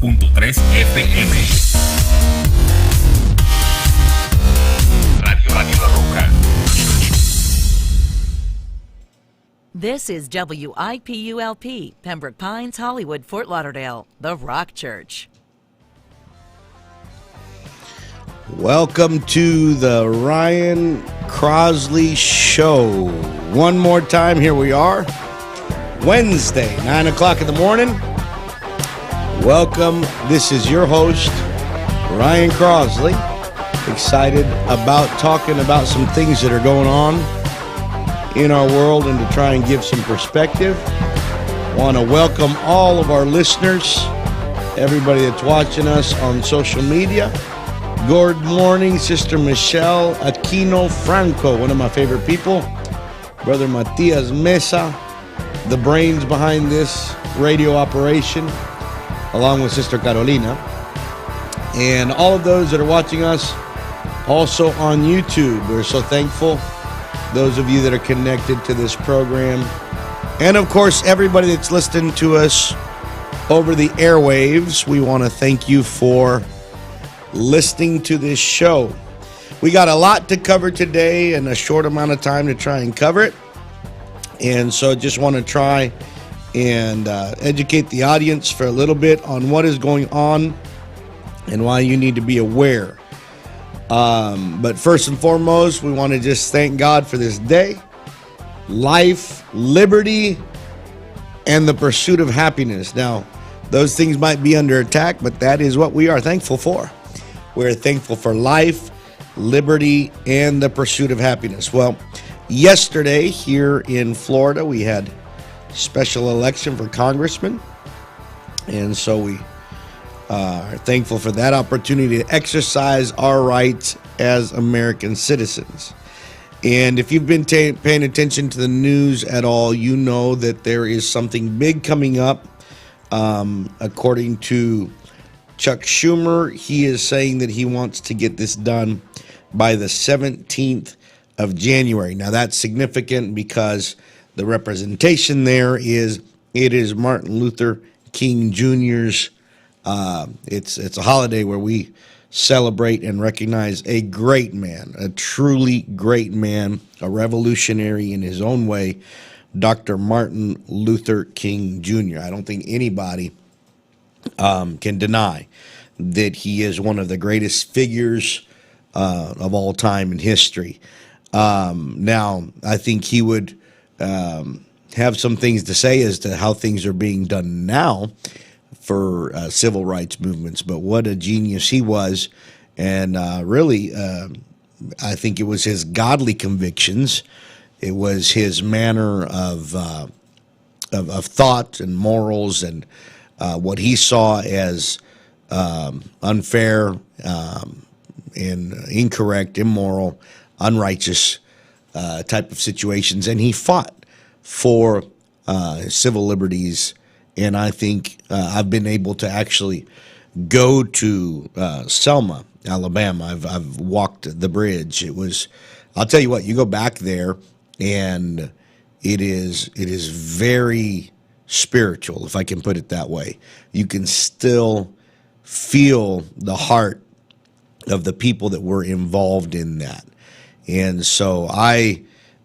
FM. Radio La Roca. This is WIPULP, Pembroke Pines, Hollywood, Fort Lauderdale, the Rock Church. Welcome to the Ryan Crossley Show. One more time, here we are. Wednesday, 9 o'clock in the morning. Welcome. This is your host, Ryan Crossley. Excited about talking about some things that are going on in our world and to try and give some perspective. Want to welcome all of our listeners, everybody that's watching us on social media. Good morning, Sister Michelle Aquino Franco, one of my favorite people. Brother Matias Mesa, the brains behind this radio operation, along with Sister Carolina. And all of those that are watching us also on YouTube. We're so thankful. Those of you that are connected to this program. And of course, everybody that's listening to us over the airwaves, we want to thank you for listening to this show. We got a lot to cover today and a short amount of time to try and cover it. And so just want to try and educate the audience for a little bit on what is going on and why you need to be aware. But first and foremost, we want to just thank God for this day, life, liberty, and the pursuit of happiness. Now, those things might be under attack, but that is what we are thankful for. We're thankful for life, liberty, and the pursuit of happiness. Well, yesterday here in Florida, we had a special election for congressman. And so we are thankful for that opportunity to exercise our rights as American citizens. And if you've been paying attention to the news at all, you know that there is something big coming up. According to Chuck Schumer, he is saying that he wants to get this done by the 17th of January. Now, that's significant because the representation there is, it is Martin Luther King Jr.'s, it's a holiday where we celebrate and recognize a great man, a truly great man, a revolutionary in his own way, Dr. Martin Luther King Jr. I don't think anybody can deny that he is one of the greatest figures of all time in history. Now, I think he would have some things to say as to how things are being done now for civil rights movements, but what a genius he was. And really, I think it was his godly convictions. It was his manner of thought and morals and what he saw as unfair and incorrect, immoral, unrighteous type of situations. And he fought for civil liberties. And I think I've been able to actually go to Selma, Alabama. I've walked the bridge. It was, I'll tell you what, you go back there and it is very spiritual, if I can put it that way. You can still feel the heart of the people that were involved in that. And so I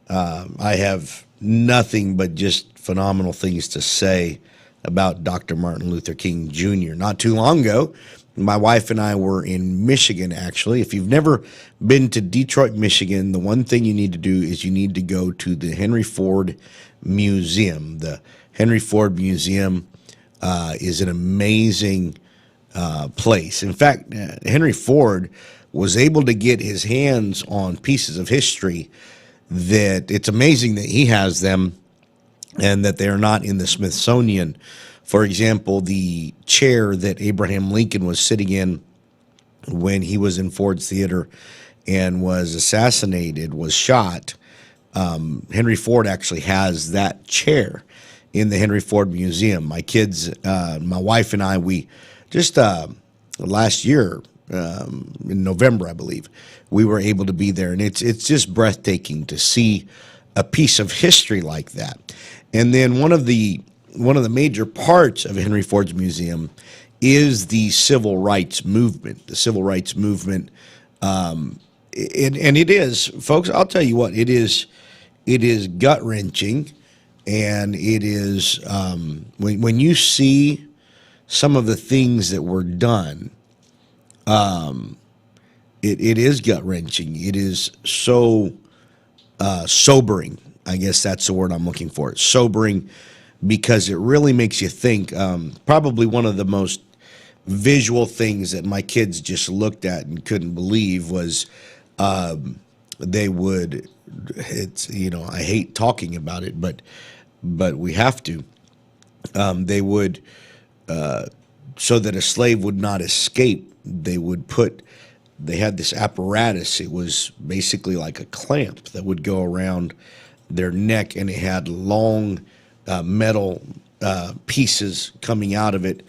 have nothing but just phenomenal things to say about Dr. Martin Luther King Jr. Not too long ago, my wife and I were in Michigan, actually. If you've never been to Detroit, Michigan, the one thing you need to do is you need to go to the Henry Ford Museum. The Henry Ford Museum is an amazing place. In fact, Henry Ford was able to get his hands on pieces of history that it's amazing that he has them and that they're not in the Smithsonian. For example, the chair that Abraham Lincoln was sitting in when he was in Ford's Theater and was assassinated, was shot, Henry Ford actually has that chair in the Henry Ford Museum. My kids, my wife and I, we just last year, in November, I believe, we were able to be there. And it's just breathtaking to see a piece of history like that. And then one of the major parts of Henry Ford's museum is the civil rights movement. The civil rights movement, and it is, folks. I'll tell you what, it is. It is gut wrenching, and it is when you see some of the things that were done. It is gut wrenching. It is so sobering. I guess that's the word I'm looking for. It's sobering because it really makes you think. Probably one of the most visual things that my kids just looked at and couldn't believe was they would. It's, I hate talking about it, but we have to. They would, so that a slave would not escape. They had this apparatus. It was basically like a clamp that would go around their neck, and it had long metal pieces coming out of it.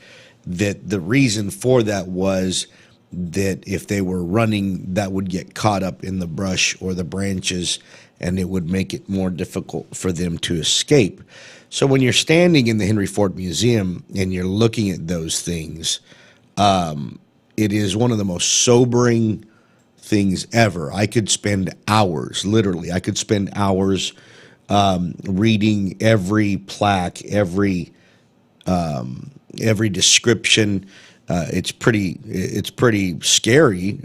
That the reason for that was that if they were running, that would get caught up in the brush or the branches, and it would make it more difficult for them to escape. So when you're standing in the Henry Ford Museum and you're looking at those things, it is one of the most sobering things ever. I could spend hours, literally, reading every plaque, every description. It's pretty scary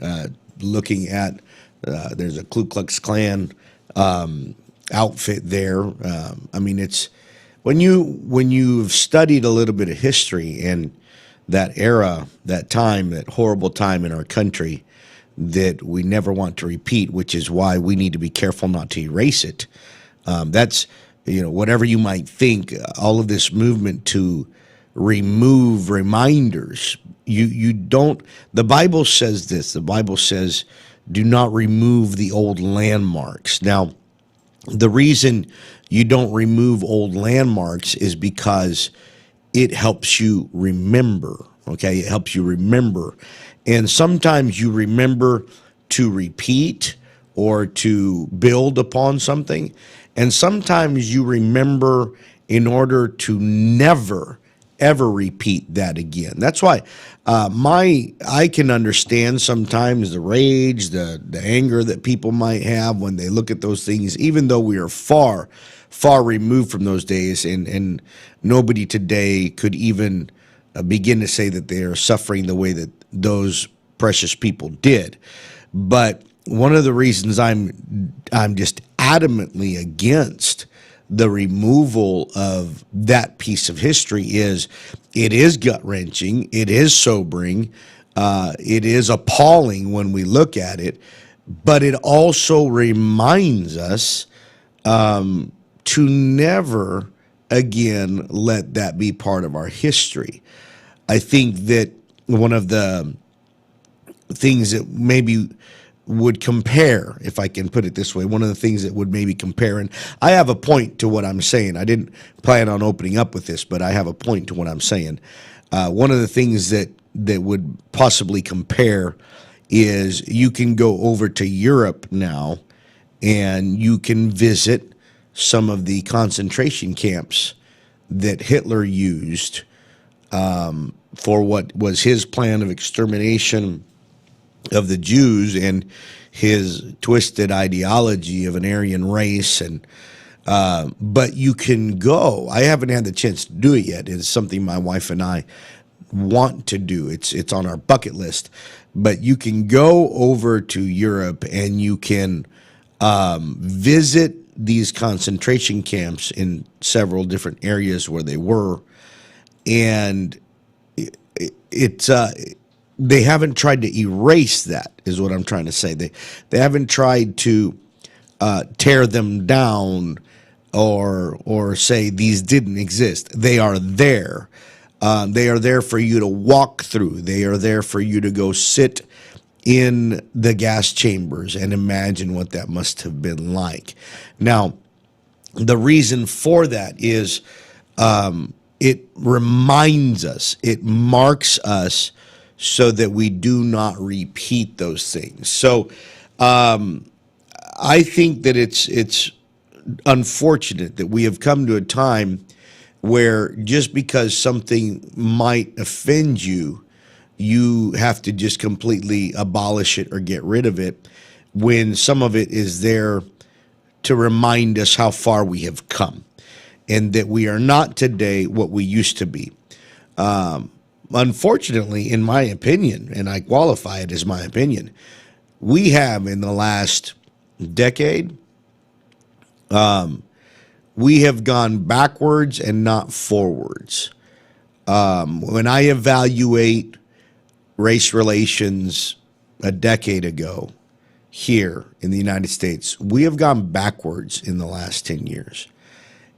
looking at. There's a Ku Klux Klan outfit there. I mean, it's when you've studied a little bit of history and that era, that time, that horrible time in our country that we never want to repeat, which is why we need to be careful not to erase it. That's, whatever you might think, all of this movement to remove reminders. You don't, the Bible says this, the Bible says, do not remove the old landmarks. Now, the reason you don't remove old landmarks is because it helps you remember, okay? It helps you remember. And sometimes you remember to repeat or to build upon something. And sometimes you remember in order to never, ever repeat that again. That's why I can understand sometimes the rage, the anger that people might have when they look at those things, even though we are far, far removed from those days, and nobody today could even begin to say that they are suffering the way that those precious people did. But one of the reasons I'm just adamantly against the removal of that piece of history is it is gut-wrenching, it is sobering, it is appalling when we look at it, but it also reminds us to never again let that be part of our history. I think that one of the things that maybe would compare, if I can put it this way, one of the things that would maybe compare, and I have a point to what I'm saying. I didn't plan on opening up with this, but I have a point to what I'm saying. One of the things that would possibly compare is you can go over to Europe now and you can visit some of the concentration camps that Hitler used for what was his plan of extermination of the Jews and his twisted ideology of an Aryan race. And but you can go. I haven't had the chance to do it yet. It's something my wife and I want to do. It's on our bucket list. But you can go over to Europe and you can visit these concentration camps in several different areas where they were, and it's they haven't tried to erase that, is what I'm trying to say. They haven't tried to tear them down or say these didn't exist. They are there. They are there for you to walk through. They are there for you to go sit in the gas chambers and imagine what that must have been like. Now, the reason for that is it reminds us, it marks us so that we do not repeat those things. So I think that it's unfortunate that we have come to a time where just because something might offend you, you have to just completely abolish it or get rid of it, when some of it is there to remind us how far we have come and that we are not today what we used to be. Unfortunately, in my opinion, and I qualify it as my opinion, we have in the last decade, we have gone backwards and not forwards. When I evaluate race relations a decade ago here in the United States, we have gone backwards in the last 10 years.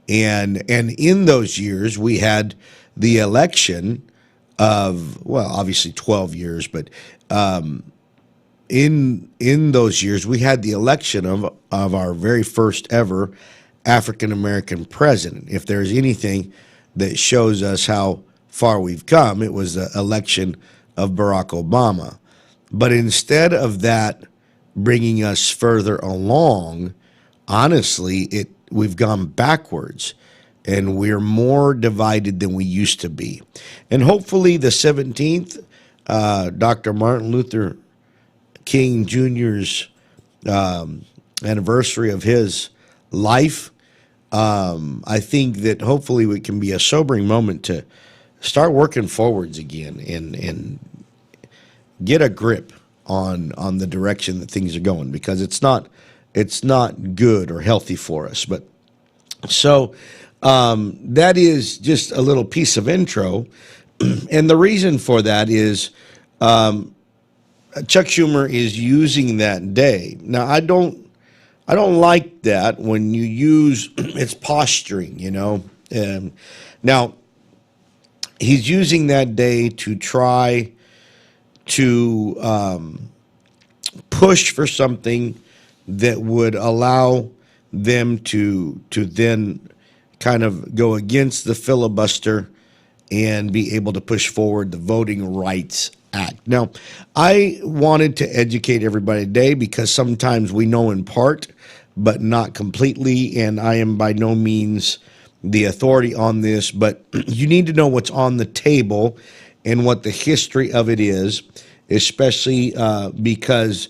And in those years, we had the election of, well, obviously 12 years, but in those years, we had the election of our very first ever African-American president. If there's anything that shows us how far we've come, it was the election of Barack Obama. But instead of that bringing us further along, honestly, we've gone backwards, and we're more divided than we used to be. And hopefully the 17th, Dr. Martin Luther King Jr.'s anniversary of his life, I think that hopefully it can be a sobering moment to start working forwards again and get a grip on the direction that things are going, because it's not good or healthy for us. But so that is just a little piece of intro, and the reason for that is Chuck Schumer is using that day. Now, I don't like that when you use it's posturing, you know. Now, he's using that day to try to push for something that would allow them to then kind of go against the filibuster and be able to push forward the Voting Rights Act. Now, I wanted to educate everybody today because sometimes we know in part, but not completely, and I am by no means the authority on this, but you need to know what's on the table and what the history of it is, especially because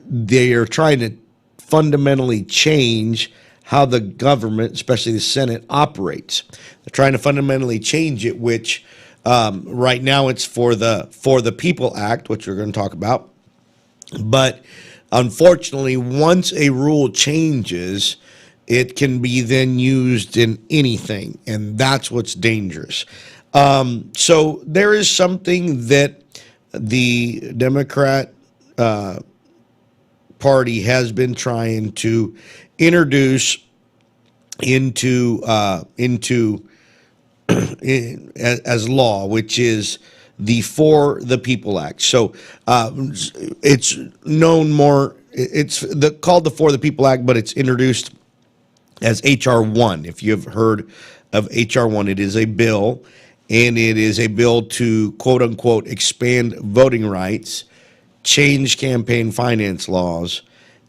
they are trying to fundamentally change how the government, especially the Senate, operates. They're trying to fundamentally change it, which right now it's for the People Act, which we're going to talk about. But unfortunately, once a rule changes, it can be then used in anything, and that's what's dangerous. So there is something that the Democrat Party has been trying to introduce into as law, which is the For the People Act. So it's known more. It's called the For the People Act, but it's introduced as H.R. 1. If you've heard of H.R. 1, it is a bill, and it is a bill to, quote unquote, expand voting rights, change campaign finance laws,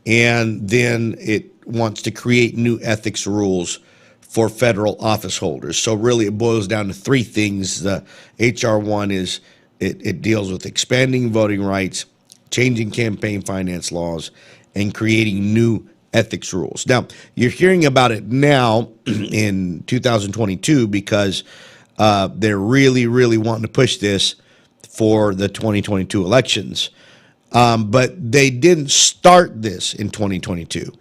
and then it wants to create new ethics rules for federal office holders. So really it boils down to three things. The H.R. 1 is it deals with expanding voting rights, changing campaign finance laws, and creating new ethics rules. Now, you're hearing about it now in 2022 because they're really, really wanting to push this for the 2022 elections. But they didn't start this in 2022.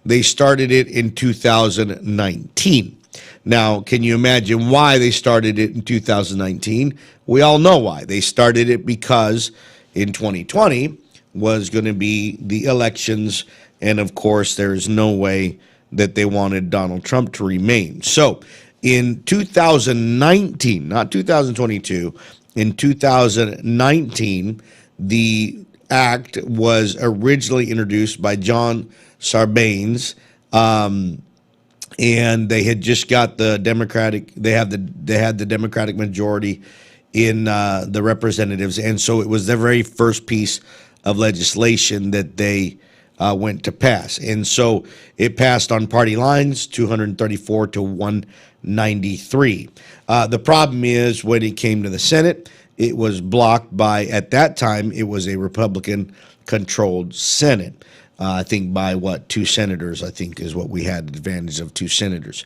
They started it in 2019. Now, can you imagine why they started it in 2019? We all know why. They started it because in 2020 was going to be the elections, and of course, there's no way that they wanted Donald Trump to remain. So in 2019, not 2022, in 2019, the act was originally introduced by John Sarbanes, and they had just got the Democratic. They had the Democratic majority in the representatives, and so it was the very first piece of legislation that they went to pass. And so it passed on party lines, 234 to 193. The problem is when it came to the Senate, it was blocked by, at that time, it was a Republican-controlled Senate. I think by two senators, I think is what we had, the advantage of 2 senators.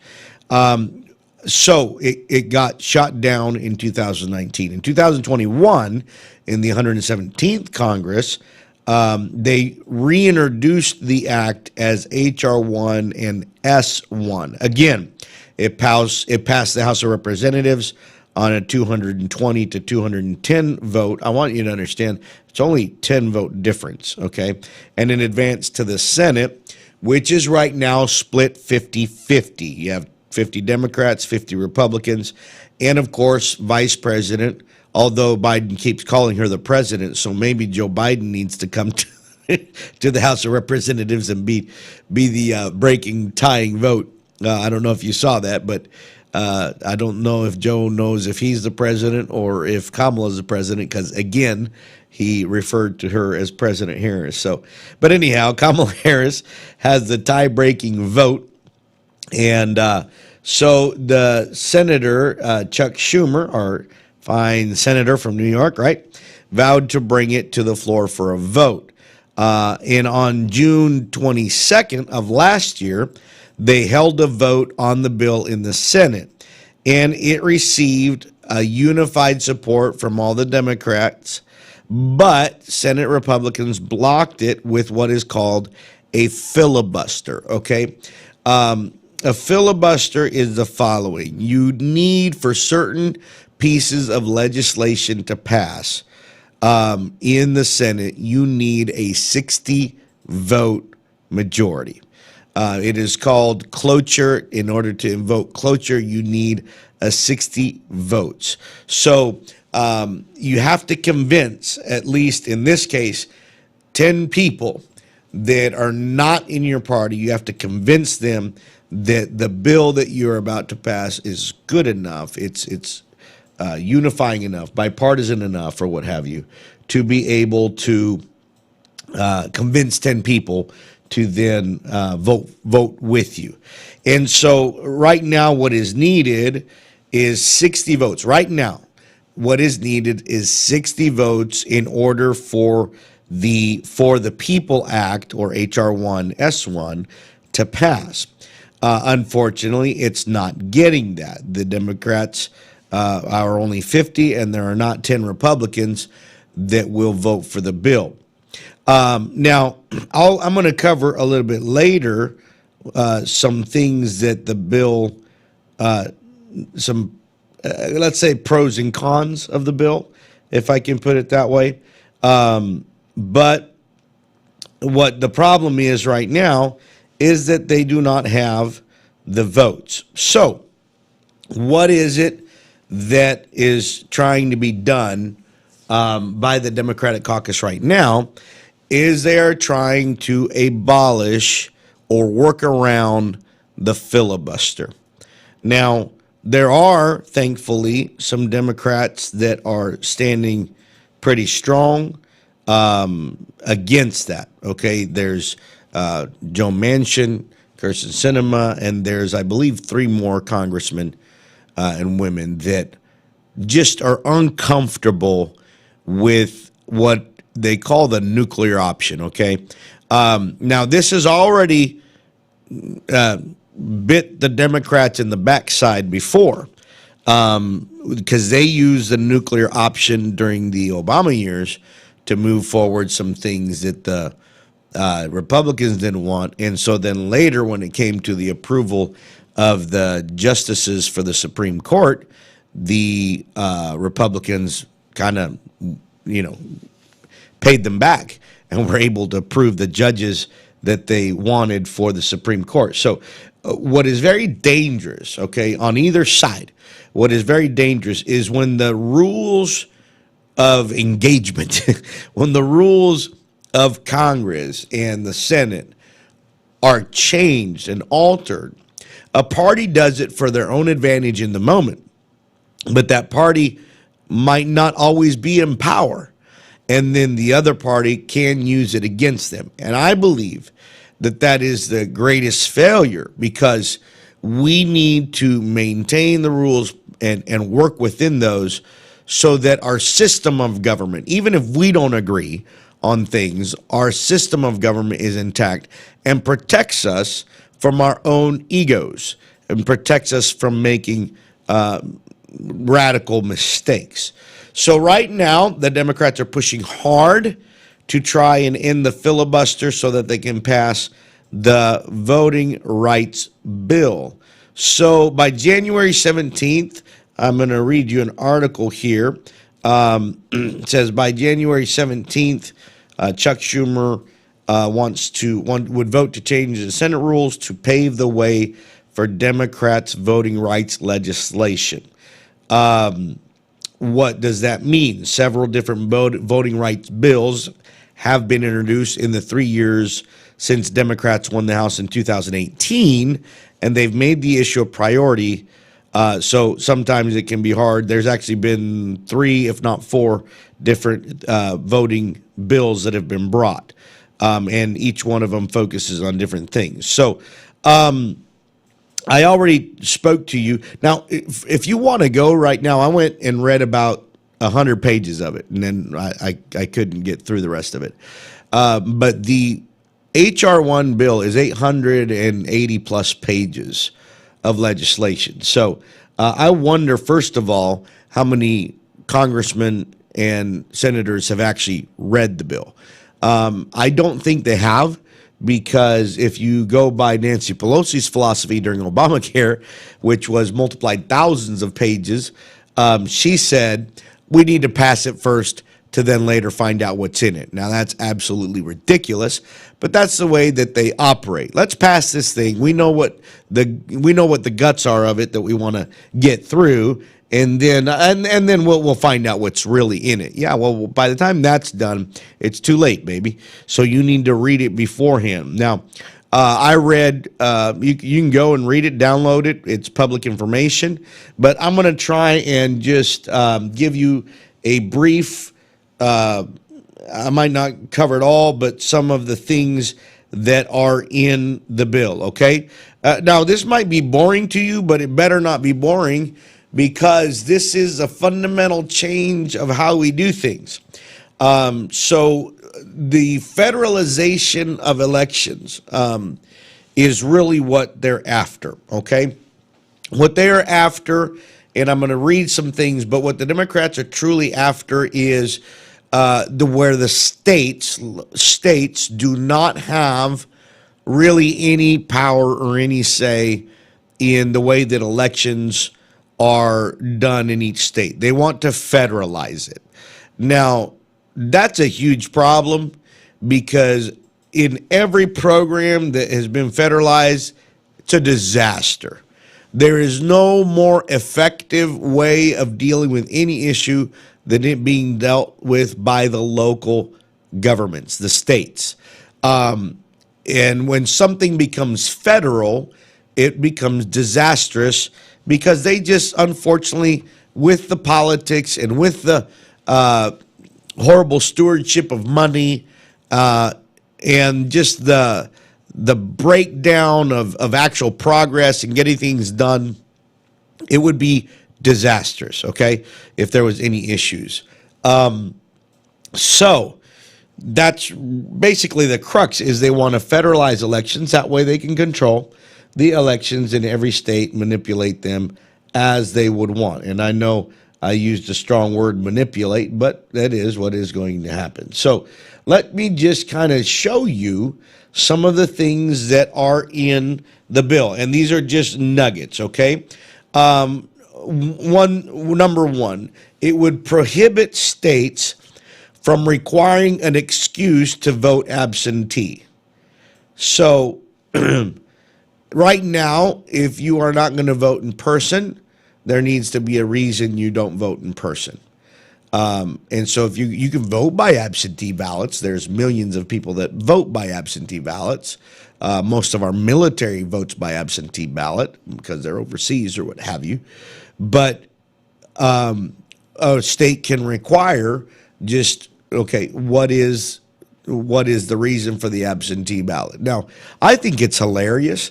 So it got shot down in 2019. In 2021, in the 117th Congress, they reintroduced the act as H.R. 1 and S1. Again, it passed the House of Representatives on a 220 to 210 vote. I want you to understand it's only 10 vote difference, okay? And in advance to the Senate, which is right now split 50-50. You have 50 Democrats, 50 Republicans, and of course, Vice President, although Biden keeps calling her the president, so maybe Joe Biden needs to come to the House of Representatives and be the tying vote. I don't know if you saw that, but I don't know if Joe knows if he's the president or if Kamala's the president, because again, he referred to her as President Harris. So, but anyhow, Kamala Harris has the tie-breaking vote, and so the Senator Chuck Schumer, our fine senator from New York, right, vowed to bring it to the floor for a vote. And on June 22nd of last year, they held a vote on the bill in the Senate, and it received a unified support from all the Democrats, but Senate Republicans blocked it with what is called a filibuster, okay? A filibuster is the following. You need, for certain pieces of legislation to pass in the Senate, you need a 60-vote majority. It is called cloture. In order to invoke cloture, you need a 60 votes. So you have to convince, at least in this case, 10 people that are not in your party. You have to convince them that the bill that you're about to pass is good enough, it's unifying enough, bipartisan enough, or what have you, to be able to convince 10 people to then vote with you. And so right now what is needed is 60 votes. Right now, what is needed is 60 votes in order for the People Act, or H.R. 1 S1, to pass. Unfortunately, it's not getting that. The Democrats are only 50, and there are not 10 Republicans that will vote for the bill. Now, I'm going to cover a little bit later some things that the bill, let's say pros and cons of the bill, if I can put it that way. But what the problem is right now is that they do not have the votes. So what is it that is trying to be done by the Democratic caucus right now? Is they are trying to abolish or work around the filibuster. Now, there are, thankfully, some Democrats that are standing pretty strong against that, okay? There's Joe Manchin, Kirsten Sinema, and there's, I believe, 3 more congressmen and women that just are uncomfortable with what they call the nuclear option, okay? Now, this has already bit the Democrats in the backside before, because they used the nuclear option during the Obama years to move forward some things that the Republicans didn't want. And so then later, when it came to the approval of the justices for the Supreme Court, the Republicans kind of, paid them back and were able to approve the judges that they wanted for the Supreme Court. So what is very dangerous, okay, on either side, what is very dangerous is when the rules of engagement, when the rules of Congress and the Senate are changed and altered. A party does it for their own advantage in the moment, but that party might not always be in power. and then the other party can use it against them. And I believe that that is the greatest failure, because we need to maintain the rules and work within those, so that our system of government, even if we don't agree on things, our system of government is intact and protects us from our own egos and protects us from making radical mistakes. So right now, the Democrats are pushing hard to try and end the filibuster so that they can pass the voting rights bill. So by January 17th, I'm going to read you an article here. It says by January 17th, Chuck Schumer would vote to change the Senate rules to pave the way for Democrats' voting rights legislation. What does that mean? Several different voting rights bills have been introduced in the 3 years since Democrats won the House in 2018, and they've made the issue a priority. So sometimes it can be hard. There's actually been 3, if not 4, different voting bills that have been brought, and each one of them focuses on different things. So I already spoke to you. Now, if you want to go right now, I went and read about 100 pages of it, and then I couldn't get through the rest of it. But the H.R. 1 bill is 880 plus pages of legislation. So I wonder, first of all, how many congressmen and senators have actually read the bill. I don't think they have, because if you go by Nancy Pelosi's philosophy during Obamacare, which was multiplied thousands of pages, she said, we need to pass it first to then later find out what's in it. Now, that's absolutely ridiculous, but that's the way that they operate. Let's pass this thing. We know what the guts are of it that we want to get through, and then we'll find out what's really in it. Yeah, well, by the time that's done, it's too late, baby. So you need to read it beforehand. Now, I read, you can go and read it, download it. It's public information. But I'm going to try and just give you a brief, I might not cover it all, but some of the things that are in the bill, okay? Now, this might be boring to you, but it better not be boring, because this is a fundamental change of how we do things. So the federalization of elections is really what they're after, okay? What they are after, and I'm going to read some things, but what the Democrats are truly after is where the states do not have really any power or any say in the way that elections are done in each state. They want to federalize it. Now, that's a huge problem, because in every program that has been federalized, it's a disaster. There is no more effective way of dealing with any issue than it being dealt with by the local governments, the states. And when something becomes federal, it becomes disastrous, because they just, unfortunately, with the politics and with the horrible stewardship of money and just the breakdown of actual progress and getting things done, it would be disastrous, okay, if there was any issues. So that's basically the crux, is they want to federalize elections. That way they can control the elections in every state, manipulate them as they would want. And I know I used a strong word, manipulate, but that is what is going to happen. So let me just kind of show you some of the things that are in the bill. And these are just nuggets, okay? Number one, it would prohibit states from requiring an excuse to vote absentee. So right now, if you are not going to vote in person, there needs to be a reason you don't vote in person. And so if you can vote by absentee ballots, there's millions of people that vote by absentee ballots. Most of our military votes by absentee ballot because they're overseas or what have you. But a state can require just okay, what is the reason for the absentee ballot? Now, I think it's hilarious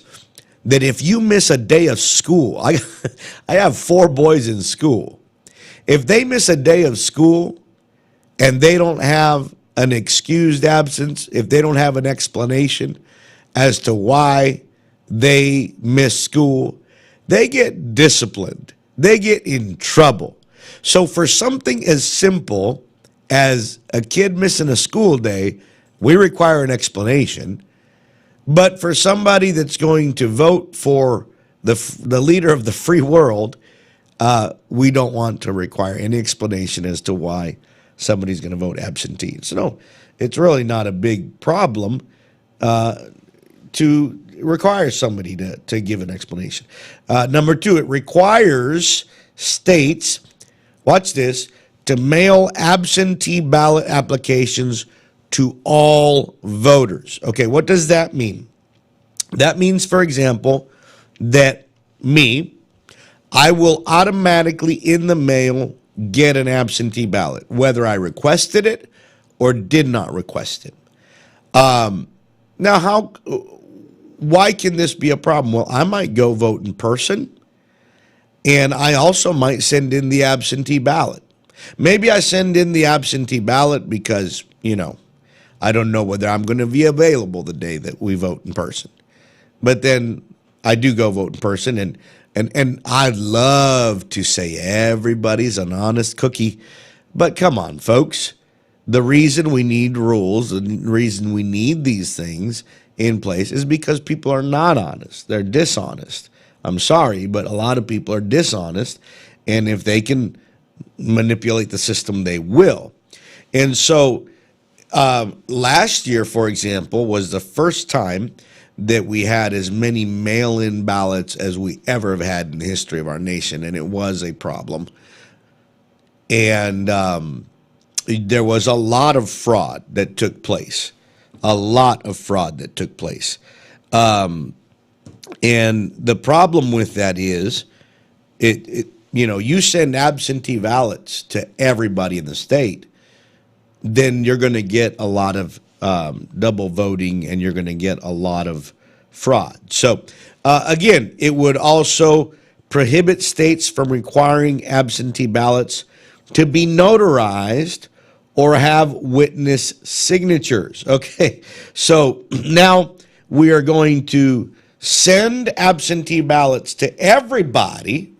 that if you miss a day of school, I have 4 boys in school. If they miss a day of school and they don't have an excused absence, if they don't have an explanation as to why they miss school, they get disciplined. They get in trouble. So for something as simple as a kid missing a school day, we require an explanation. But for somebody that's going to vote for the leader of the free world, we don't want to require any explanation as to why somebody's going to vote absentee. So no, it's really not a big problem to require somebody to give an explanation. Number 2, it requires states, watch this, to mail absentee ballot applications to all voters. Okay, what does that mean? That means, for example, that I will automatically in the mail get an absentee ballot, whether I requested it or did not request it. Now, why can this be a problem? Well, I might go vote in person, and I also might send in the absentee ballot. Maybe I send in the absentee ballot because, I don't know whether I'm going to be available the day that we vote in person. But then I do go vote in person, and I'd love to say everybody's an honest cookie. But come on, folks. The reason we need rules, the reason we need these things in place is because people are not honest. They're dishonest. I'm sorry, but a lot of people are dishonest. And if they can manipulate the system, they will. And so last year, for example, was the first time that we had as many mail-in ballots as we ever have had in the history of our nation, and it was a problem. And there was a lot of fraud that took place, and the problem with that is, you send absentee ballots to everybody in the state, then you're going to get a lot of double voting, and you're going to get a lot of fraud. So, again, it would also prohibit states from requiring absentee ballots to be notarized or have witness signatures. Okay, so now we are going to send absentee ballots to everybody,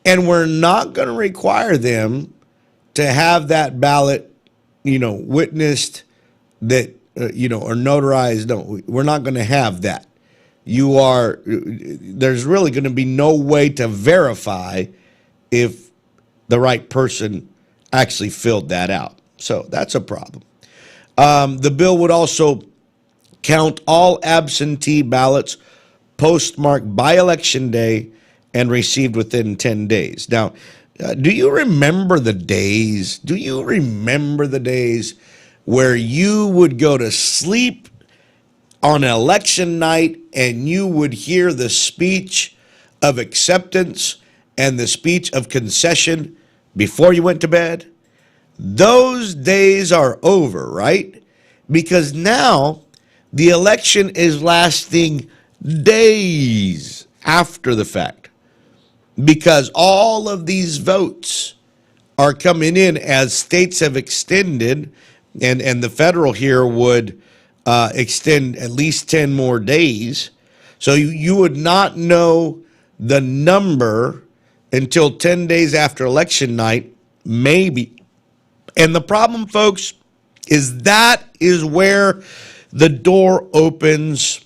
and we're not going to require them to have that ballot, witnessed, that or notarized. No, we're not going to have that. There's really going to be no way to verify if the right person actually filled that out. So that's a problem. The bill would also count all absentee ballots postmarked by Election Day and received within 10 days. Now, do you remember the days? Where you would go to sleep on election night and you would hear the speech of acceptance and the speech of concession before you went to bed? Those days are over, right? Because now the election is lasting days after the fact, because all of these votes are coming in as states have extended, and the federal here would extend at least 10 more days. So you would not know the number until 10 days after election night, maybe. And the problem, folks, is that is where the door opens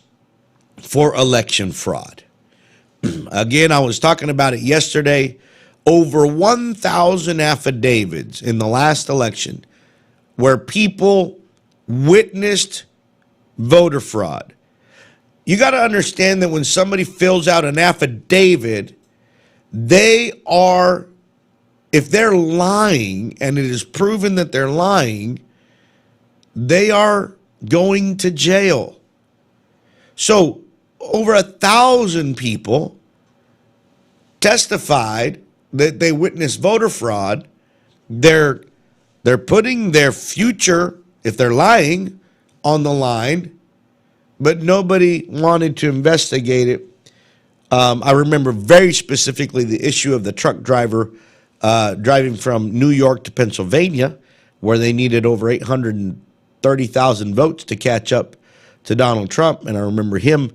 for election fraud. Again, I was talking about it yesterday. Over 1,000 affidavits in the last election where people witnessed voter fraud. You got to understand that when somebody fills out an affidavit, if they're lying and it is proven that they're lying, they are going to jail. So over 1,000 people testified that they witnessed voter fraud. Their They're putting their future, if they're lying, on the line, but nobody wanted to investigate it. I remember very specifically the issue of the truck driver driving from New York to Pennsylvania, where they needed over 830,000 votes to catch up to Donald Trump. And I remember him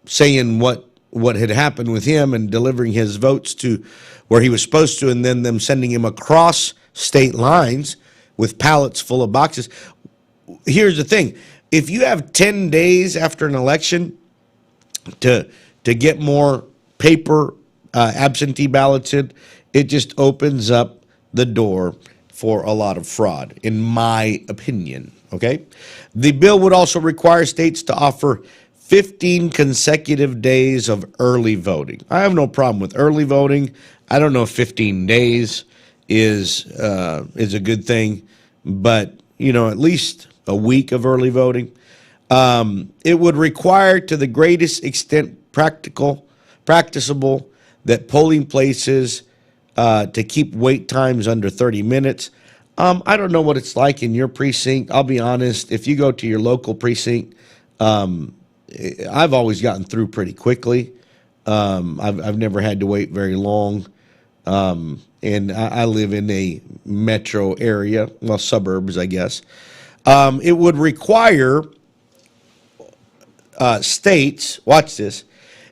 saying what had happened with him and delivering his votes to where he was supposed to, and then them sending him across state lines with pallets full of boxes. Here's the thing. If you have 10 days after an election to get more paper absentee ballots in, it just opens up the door for a lot of fraud, in my opinion, okay? The bill would also require states to offer 15 consecutive days of early voting. I have no problem with early voting. I don't know if 15 days is a good thing, but, at least a week of early voting. It would require, to the greatest extent practicable, that polling places to keep wait times under 30 minutes. I don't know what it's like in your precinct. I'll be honest. If you go to your local precinct, I've always gotten through pretty quickly. I've never had to wait very long. And I live in a metro area, well, suburbs, I guess. It would require states, watch this,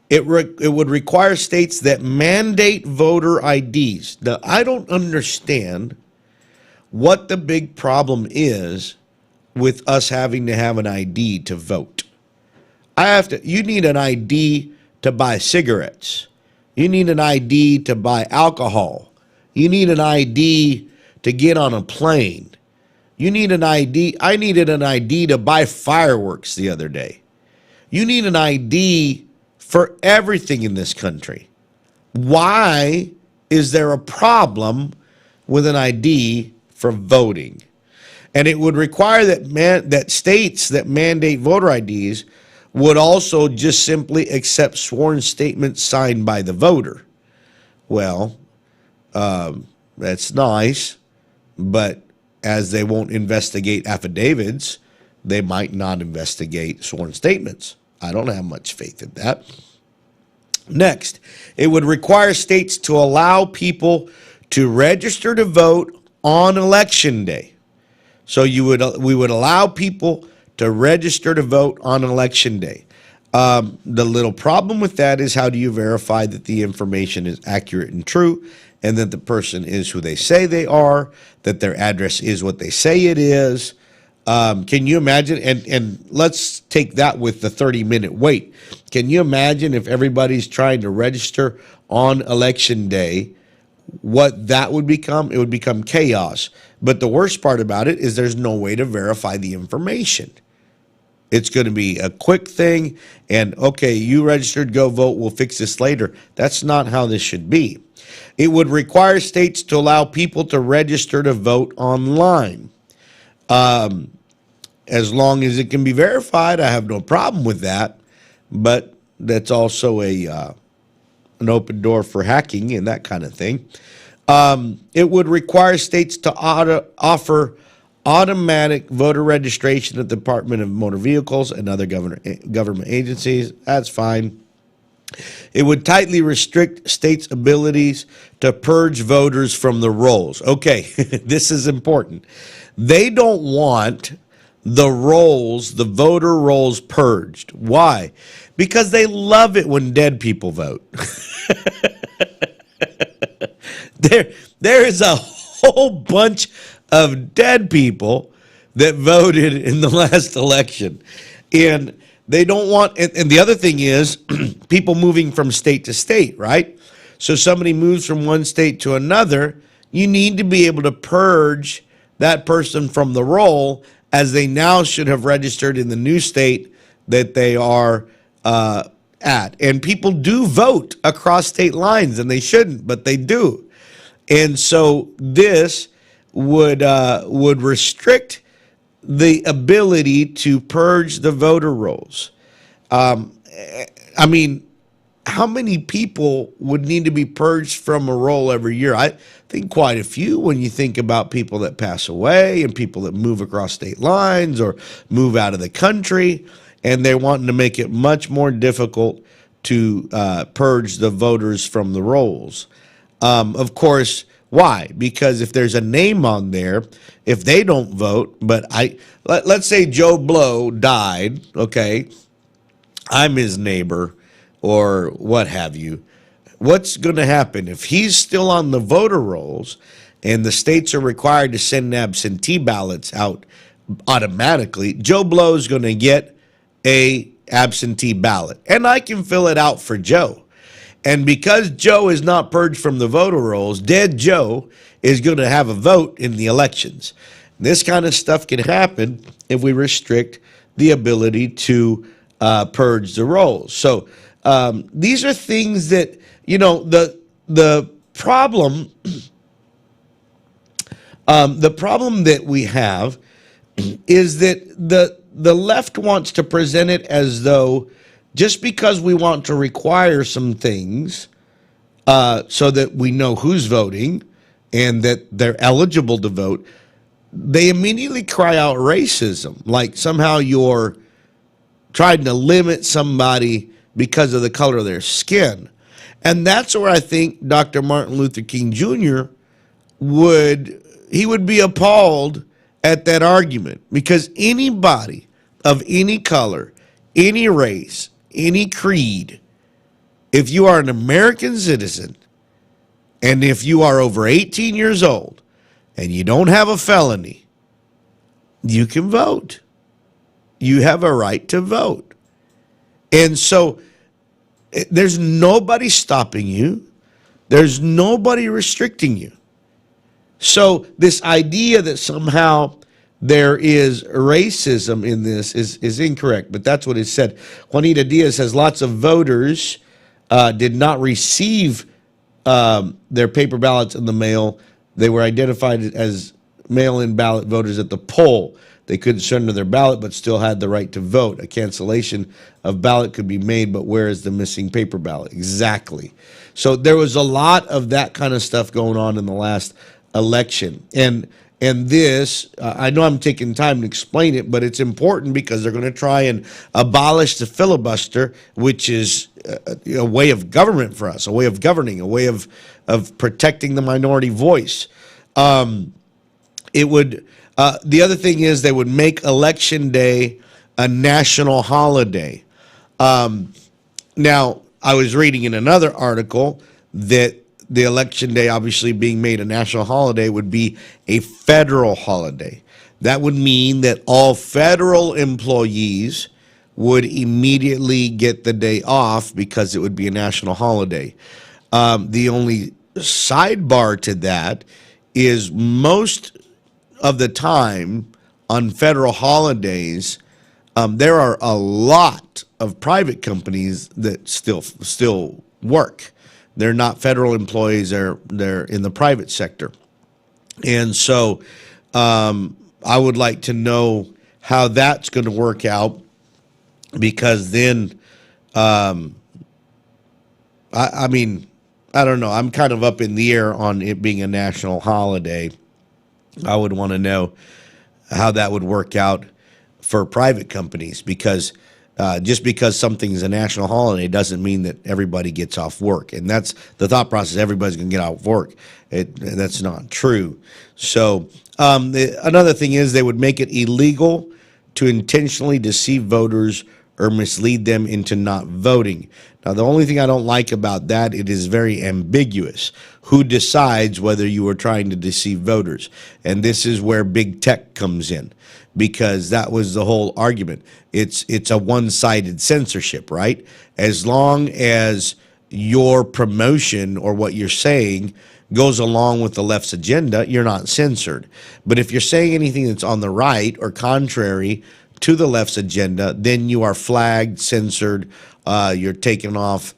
it would require states that mandate voter IDs. Now, I don't understand what the big problem is with us having to have an ID to vote. You need an ID to buy cigarettes. You need an ID to buy alcohol. You need an ID to get on a plane. You need an ID. I needed an ID to buy fireworks the other day. You need an ID for everything in this country. Why is there a problem with an ID for voting? And it would require that states that mandate voter IDs would also just simply accept sworn statements signed by the voter. Well, that's nice, but as they won't investigate affidavits, they might not investigate sworn statements. I don't have much faith in that. Next, it would require states to allow people to register to vote on election day. So we would allow people to register to vote on election day. The little problem with that is, how do you verify that the information is accurate and true, and that the person is who they say they are, that their address is what they say it is? Can you imagine? And let's take that with the 30-minute wait. Can you imagine if everybody's trying to register on election day, what that would become? It would become chaos. But the worst part about it is there's no way to verify the information. It's going to be a quick thing, and okay, you registered, go vote, we'll fix this later. That's not how this should be. It would require states to allow people to register to vote online. As long as it can be verified, I have no problem with that, but that's also an open door for hacking and that kind of thing. It would require states to offer automatic voter registration at the Department of Motor Vehicles and other government agencies. That's fine. It would tightly restrict states' abilities to purge voters from the rolls. Okay, this is important. They don't want the rolls, the voter rolls, purged. Why? Because they love it when dead people vote. There is a whole bunch of dead people that voted in the last election. And they don't want, and the other thing is people moving from state to state, right? So somebody moves from one state to another, you need to be able to purge that person from the roll, as they now should have registered in the new state that they are at. And people do vote across state lines, and they shouldn't, but they do. And so this would restrict the ability to purge the voter rolls. I mean, how many people would need to be purged from a role every year? I think quite a few when you think about people that pass away and people that move across state lines or move out of the country, and they're wanting to make it much more difficult to purge the voters from the rolls. Of course, why? Because if there's a name on there, if they don't vote, but let's say Joe Blow died, okay, I'm his neighbor or what have you. What's going to happen if he's still on the voter rolls and the states are required to send absentee ballots out automatically? Joe Blow is going to get a absentee ballot, and I can fill it out for Joe. And because Joe is not purged from the voter rolls, dead Joe is going to have a vote in the elections. This kind of stuff can happen if we restrict the ability to purge the rolls. So these are things that, the problem that we have is that the left wants to present it as though just because we want to require some things so that we know who's voting and that they're eligible to vote, they immediately cry out racism, like somehow you're trying to limit somebody because of the color of their skin. And that's where I think Dr. Martin Luther King Jr. would be appalled at that argument, because anybody of any color, any race, any creed, if you are an American citizen and if you are over 18 years old and you don't have a felony, you can vote. You have a right to vote. And so there's nobody stopping you. There's nobody restricting you. So this idea that somehow there is racism in this is incorrect, but that's what it said. Juanita Diaz says lots of voters did not receive their paper ballots in the mail. They were identified as mail-in ballot voters at the poll. They couldn't surrender their ballot but still had the right to vote. A cancellation of ballot could be made, but where is the missing paper ballot? Exactly. So there was a lot of that kind of stuff going on in the last election. And this, I know I'm taking time to explain it, but it's important because they're going to try and abolish the filibuster, which is a way of government for us, a way of governing, a way of protecting the minority voice. It would. The other thing is they would make Election Day a national holiday. Now, I was reading in another article that the Election Day obviously being made a national holiday would be a federal holiday. That would mean that all federal employees would immediately get the day off because it would be a national holiday. The only sidebar to that is most of the time on federal holidays, there are a lot of private companies that still work. They're not federal employees, they're in the private sector. And so I would like to know how that's going to work out, because then, I mean, I don't know. I'm kind of up in the air on it being a national holiday. I would want to know how that would work out for private companies, because just because something's a national holiday doesn't mean that everybody gets off work. And that's the thought process. Everybody's going to get off work. That's not true. So another thing is they would make it illegal to intentionally deceive voters or mislead them into not voting. Now, the only thing I don't like about that, it is very ambiguous. Who decides whether you are trying to deceive voters? And this is where big tech comes in, because that was the whole argument. It's a one-sided censorship, right? As long as your promotion or what you're saying goes along with the left's agenda, you're not censored. But if you're saying anything that's on the right or contrary to the left's agenda, then you are flagged, censored, you're taken off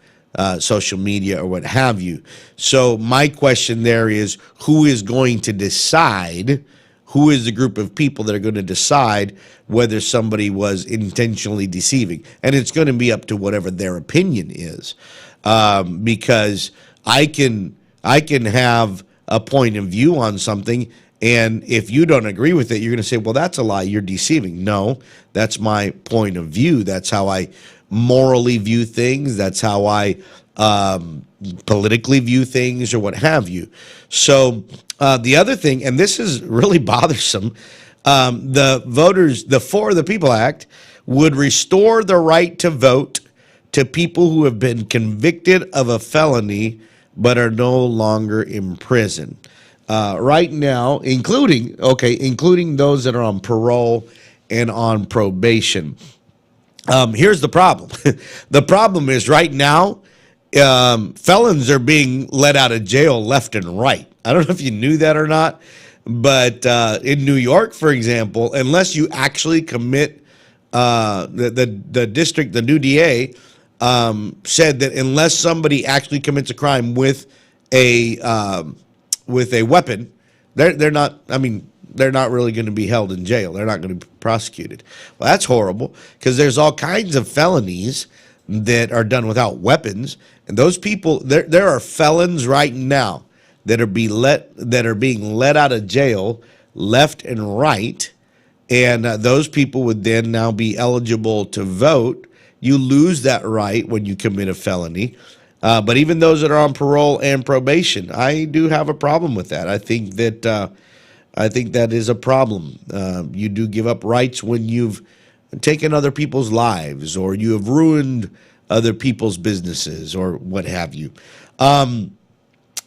social media or what have you. So my question there is, who is going to decide? Who is the group of people that are going to decide whether somebody was intentionally deceiving? And it's going to be up to whatever their opinion is. because I can have a point of view on something, and if you don't agree with it, you're going to say, well, that's a lie, you're deceiving. No, that's my point of view. That's how I morally view things. That's how I politically view things, or what have you. So the other thing, and this is really bothersome, the For the People Act would restore the right to vote to people who have been convicted of a felony but are no longer in prison. Right now, including those that are on parole and on probation. Here's the problem. The problem is right now, felons are being let out of jail left and right. I don't know if you knew that or not, but in New York, for example, unless you actually commit, the new DA said that unless somebody actually commits a crime with a weapon, they're not. I mean, they're not really going to be held in jail. They're not going to be prosecuted. Well, that's horrible, because there's all kinds of felonies that are done without weapons, and those people, there are felons right now that are being let out of jail left and right, and those people would then now be eligible to vote. You lose that right when you commit a felony. But even those that are on parole and probation, I do have a problem with that. I think that is a problem. You do give up rights when you've taken other people's lives, or you have ruined other people's businesses, or what have you.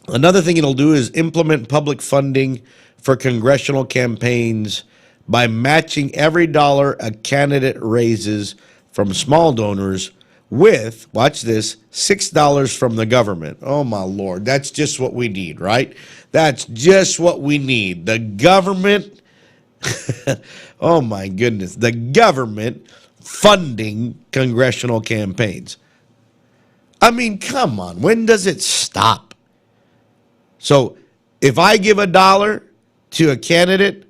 Another thing it'll do is implement public funding for congressional campaigns by matching every dollar a candidate raises from small donors with, watch this, $6 from the government. Oh, my Lord. That's just what we need, right? That's just what we need. The government, oh, my goodness, the government funding congressional campaigns. I mean, come on. When does it stop? So if I give $1 to a candidate,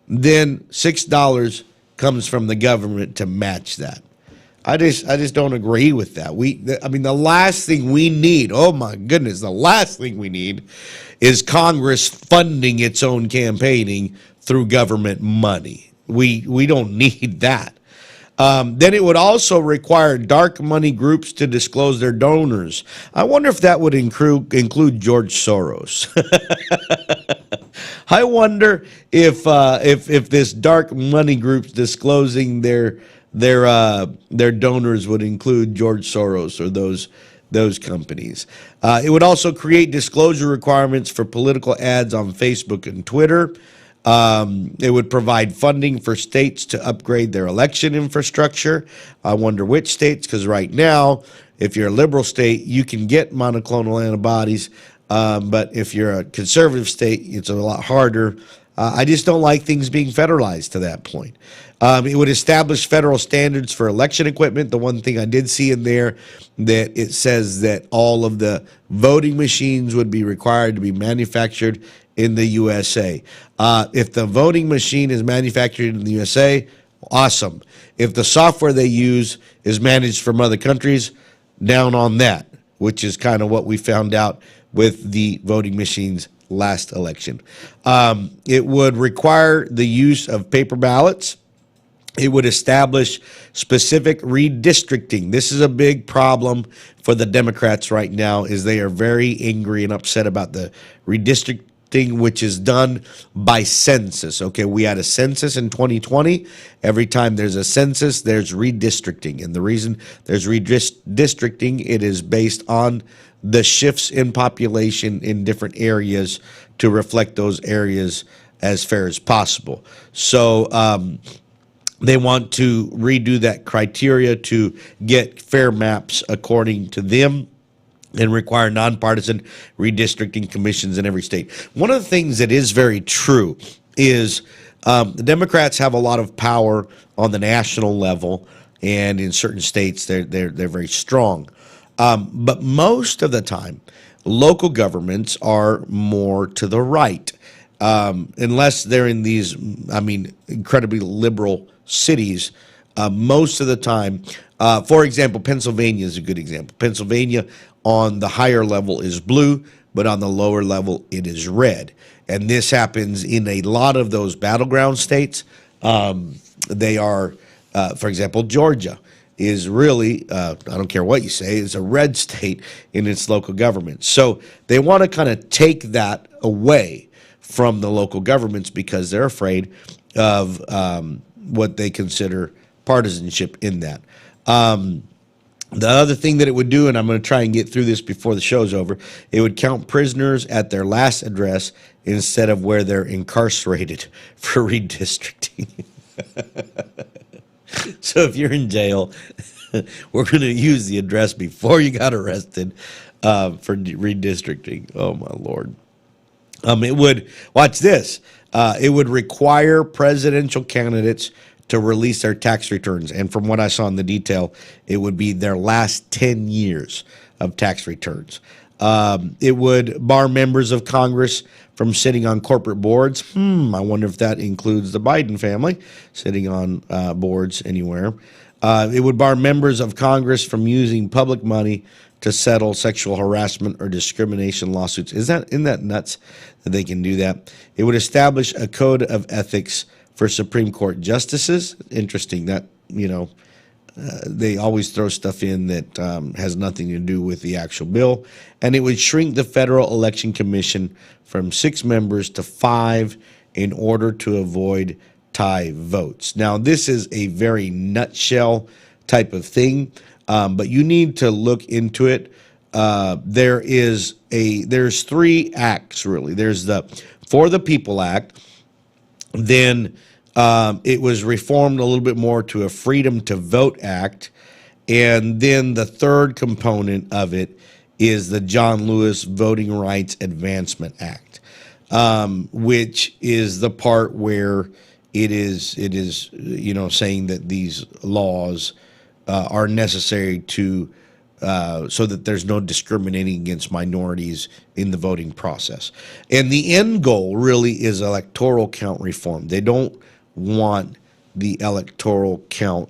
then $6 comes from the government to match that. I just don't agree with that. The last thing we need, oh my goodness, the last thing we need is Congress funding its own campaigning through government money. We don't need that. Then it would also require dark money groups to disclose their donors. I wonder if that would include George Soros. I wonder if this dark money groups disclosing their donors would include George Soros or those companies. It would also create disclosure requirements for political ads on Facebook and Twitter. It would provide funding for states to upgrade their election infrastructure. I wonder which states, because right now, if you're a liberal state, you can get monoclonal antibodies, but if you're a conservative state, it's a lot harder. I just don't like things being federalized to that point. It would establish federal standards for election equipment. The one thing I did see in there, that it says that all of the voting machines would be required to be manufactured in the USA. If the voting machine is manufactured in the USA, awesome. If the software they use is managed from other countries, down on that, which is kind of what we found out with the voting machines last election. It would require the use of paper ballots. It would establish specific redistricting. This is a big problem for the Democrats right now, is they are very angry and upset about the redistricting, which is done by census. Okay, we had a census in 2020. Every time there's a census, there's redistricting. And the reason there's redistricting, it is based on the shifts in population in different areas to reflect those areas as fair as possible. So they want to redo that criteria to get fair maps according to them, and require nonpartisan redistricting commissions in every state. One of the things that is very true is the Democrats have a lot of power on the national level, and in certain states they're very strong. But most of the time, local governments are more to the right, unless they're in these, incredibly liberal cities. Most of the time, for example, Pennsylvania is a good example. Pennsylvania, on the higher level is blue, but on the lower level it is red. And this happens in a lot of those battleground states. They are, for example, Georgia is really, I don't care what you say, is a red state in its local government. So they want to kind of take that away from the local governments because they're afraid of what they consider partisanship in that. The other thing that it would do, and I'm going to try and get through this before the show's over, it would count prisoners at their last address instead of where they're incarcerated for redistricting. So if you're in jail, we're going to use the address before you got arrested for redistricting. Oh, my Lord. It would, watch this, it would require presidential candidates to release their tax returns. And from what I saw in the detail, it would be their last 10 years of tax returns. It would bar members of Congress from sitting on corporate boards. I wonder if that includes the Biden family sitting on boards anywhere. It would bar members of Congress from using public money to settle sexual harassment or discrimination lawsuits. Isn't that nuts that they can do that? It would establish a code of ethics for Supreme Court justices. Interesting that, they always throw stuff in that has nothing to do with the actual bill. And it would shrink the Federal Election Commission from 6 members to 5 in order to avoid tie votes. Now, this is a very nutshell type of thing, but you need to look into it. There's 3 acts, really. There's the For the People Act. Then it was reformed a little bit more to a Freedom to Vote Act. And then the third component of it is the John Lewis Voting Rights Advancement Act, which is the part where it is saying that these laws are necessary to so that there's no discriminating against minorities in the voting process. And the end goal really is electoral count reform. They don't want the electoral count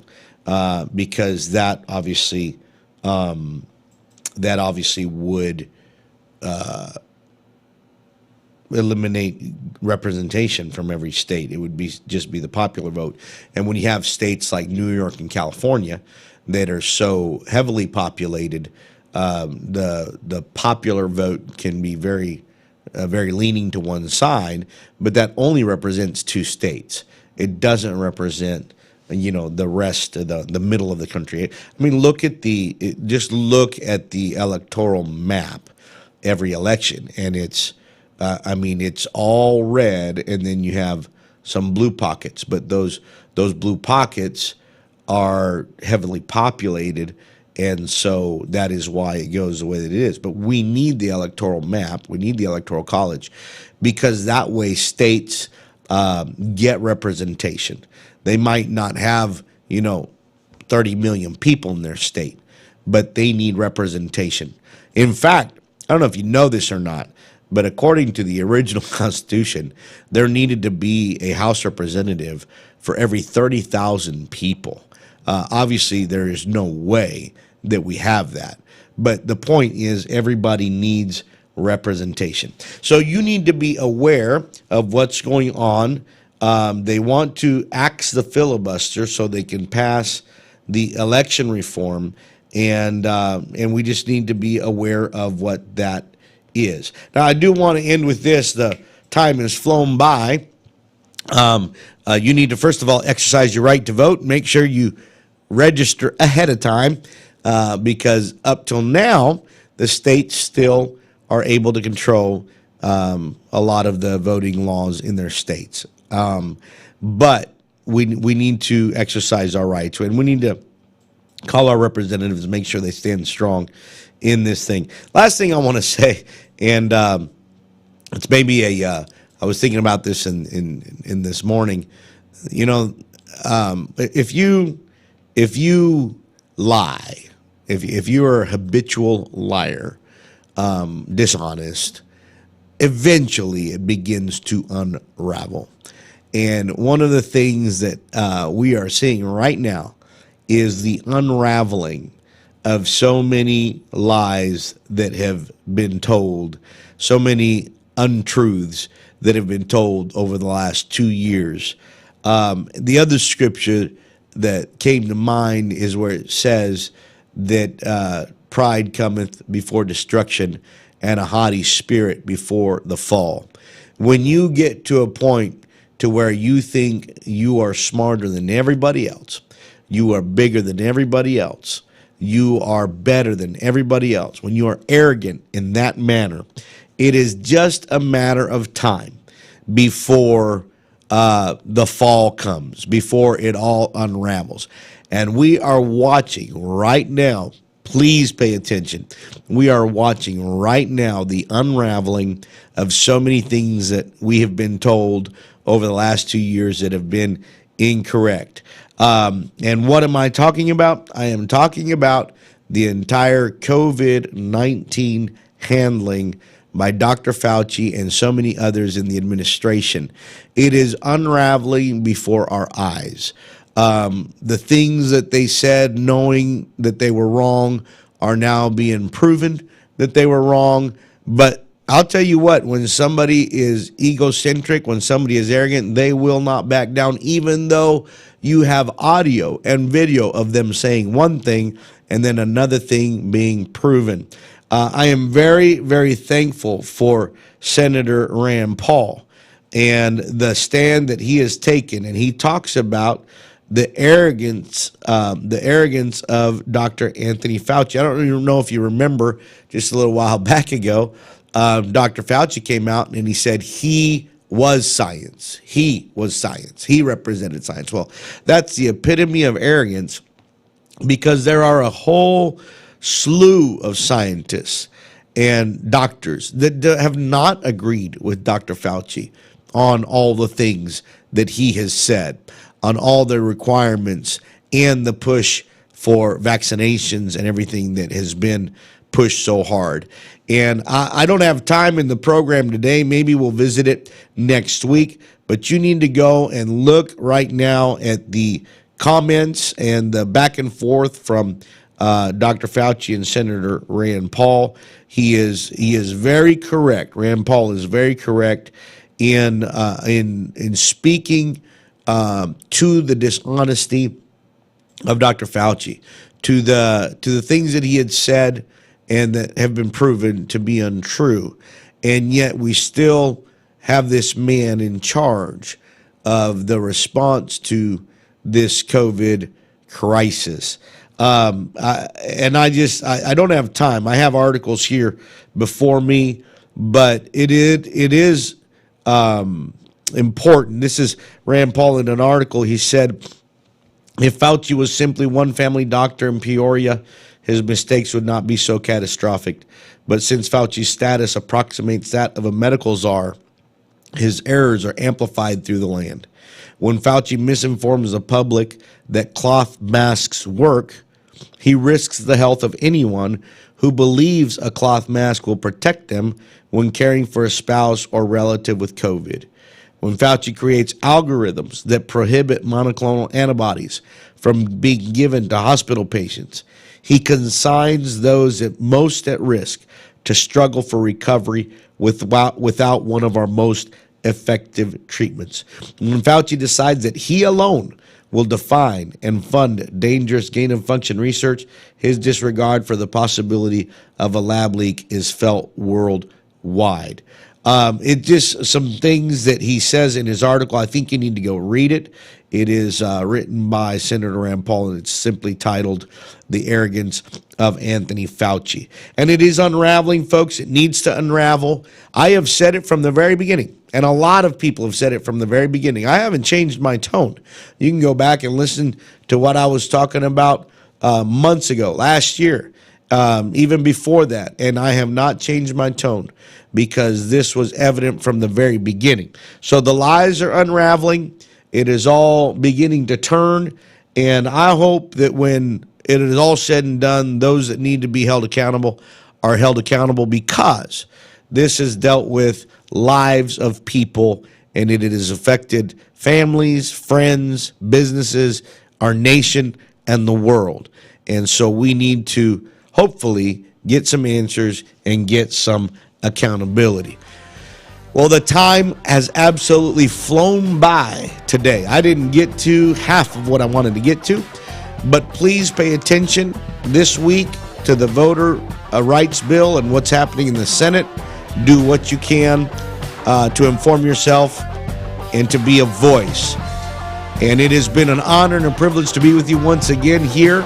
because that obviously would eliminate representation from every state. It would just be the popular vote. And when you have states like New York and California that are so heavily populated, the popular vote can be very leaning to one side, but that only represents 2 states. It doesn't represent, the rest of the middle of the country. I mean, just look at the electoral map every election, and it's all red, and then you have some blue pockets, but those blue pockets are heavily populated, and so that is why it goes the way that it is. But we need the electoral map, we need the electoral college, because that way states get representation. They might not have 30 million people in their state, but they need representation. In fact, I don't know if you know this or not, but according to the original Constitution, there needed to be a House representative for every 30,000 people. Obviously, there is no way that we have that. But the point is, everybody needs representation. So you need to be aware of what's going on. They want to axe the filibuster so they can pass the election reform, and we just need to be aware of what that is. Now, I do want to end with this. The time has flown by. You need to, first of all, exercise your right to vote. Make sure you register ahead of time because up till now, the states still are able to control a lot of the voting laws in their states. But we need to exercise our rights, and we need to call our representatives and make sure they stand strong in this thing. Last thing I want to say, and it's maybe I was thinking about this in this morning. If you lie, if you are a habitual liar, dishonest, eventually it begins to unravel. And one of the things that we are seeing right now is the unraveling of so many lies that have been told, so many untruths that have been told over the last 2 years. The other scripture that came to mind is where it says that pride cometh before destruction and a haughty spirit before the fall. When you get to a point to where you think you are smarter than everybody else, you are bigger than everybody else, you are better than everybody else, when you are arrogant in that manner, it is just a matter of time before the fall comes, before it all unravels. And we are watching right now. Please pay attention. We are watching right now the unraveling of so many things that we have been told over the last 2 years that have been incorrect. And what am I talking about? I am talking about the entire COVID-19 handling by Dr. Fauci and so many others in the administration. It is unraveling before our eyes. The things that they said, knowing that they were wrong, are now being proven that they were wrong. But I'll tell you what, when somebody is egocentric, when somebody is arrogant, they will not back down, even though you have audio and video of them saying one thing and then another thing being proven. I am very, very thankful for Senator Rand Paul and the stand that he has taken. And he talks about the arrogance of Dr. Anthony Fauci. I don't even know if you remember, just a little while back ago, Dr. Fauci came out and he said he was science. He was science. He represented science. Well, that's the epitome of arrogance, because there are a whole slew of scientists and doctors that have not agreed with Dr. Fauci on all the things that he has said, on all the requirements and the push for vaccinations and everything that has been pushed so hard. And I don't have time in the program today. Maybe we'll visit it next week. But you need to go and look right now at the comments and the back and forth from Dr. Fauci and Senator Rand Paul. He is very correct. Rand Paul is very correct in speaking to the dishonesty of Dr. Fauci, to the things that he had said and that have been proven to be untrue. And yet we still have this man in charge of the response to this COVID crisis. I don't have time. I have articles here before me, but it is important. This is Rand Paul in an article. He said, if Fauci was simply one family doctor in Peoria, his mistakes would not be so catastrophic. But since Fauci's status approximates that of a medical czar, his errors are amplified through the land. When Fauci misinforms the public that cloth masks work, he risks the health of anyone who believes a cloth mask will protect them when caring for a spouse or relative with COVID. When Fauci creates algorithms that prohibit monoclonal antibodies from being given to hospital patients, he consigns those most at risk to struggle for recovery without one of our most effective treatments. When Fauci decides that he alone will define and fund dangerous gain-of-function research, his disregard for the possibility of a lab leak is felt worldwide. It just some things that he says in his article. I think you need to go read it. It is written by Senator Rand Paul, and it's simply titled "The Arrogance of Anthony Fauci." And it is unraveling, folks. It needs to unravel. I have said it from the very beginning, and a lot of people have said it from the very beginning. I haven't changed my tone. You can go back and listen to what I was talking about months ago, last year, even before that, and I have not changed my tone, because this was evident from the very beginning. So the lies are unraveling. It is all beginning to turn, and I hope that when it is all said and done, those that need to be held accountable are held accountable, because this has dealt with lives of people, and it has affected families, friends, businesses, our nation and the world. And so we need to hopefully get some answers and get some accountability. Well, the time has absolutely flown by today. I didn't get to half of what I wanted to get to, but please pay attention this week to the voter rights bill and what's happening in the Senate. Do what you can to inform yourself and to be a voice. And it has been an honor and a privilege to be with you once again here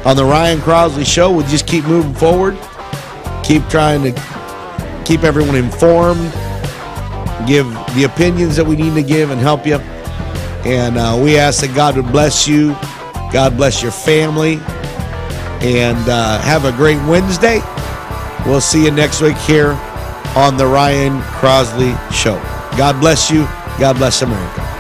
on the Ryan Crossley Show. We'll just keep moving forward, keep trying to keep everyone informed, give the opinions that we need to give and help you. And we ask that God would bless you, God bless your family, and have a great Wednesday. We'll see you next week here on the Ryan Crossley Show. God bless you. God bless America.